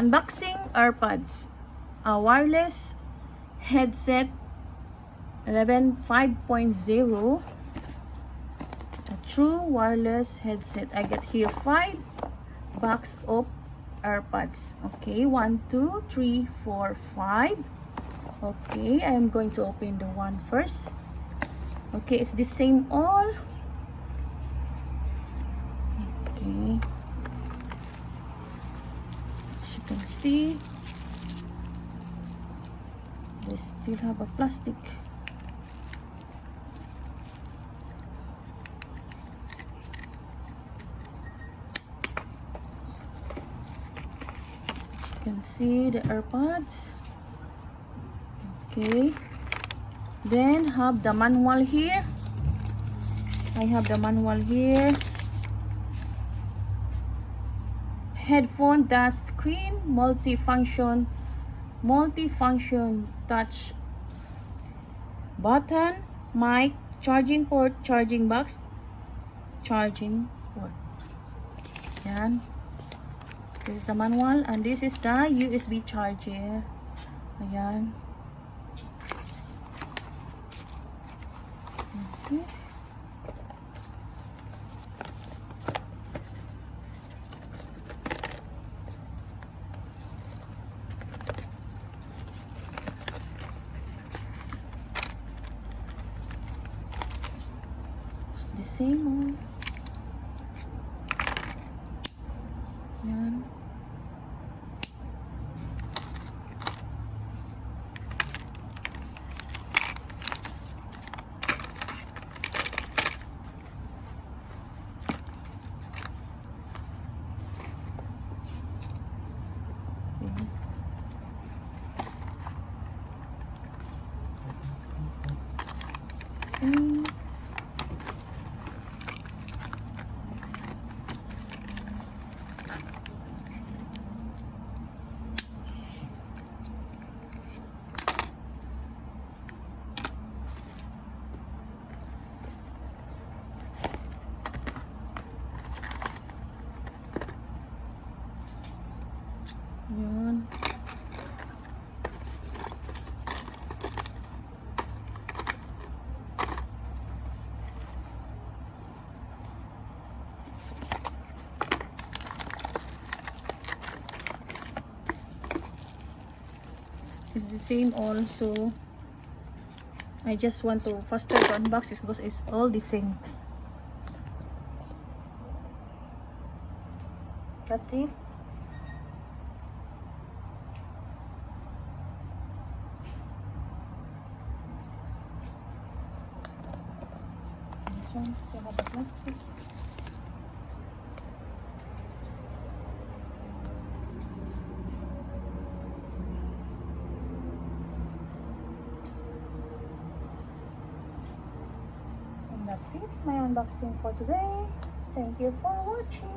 Unboxing AirPods, a wireless headset 5.0, a true wireless headset. I got here 5 box of AirPods. Okay, 1, 2, 3, 4, 5. Okay, I am going to open the one first. Okay, it's the same all. Okay, as you can see, they still have a plastic. You can see the AirPods. Okay, then have the manual here. I have the manual here. Headphone touch screen, multifunction touch button, mic, charging port, charging box, charging port. Yan. This is the manual and this is the USB charger. Ayan. Okay. It's the same one. Yan. Same. Yan. It's the same also. I just want to faster to unbox it because it's all the same. That's it. This one still have the plastic. And that's it, my unboxing for today. Thank you for watching.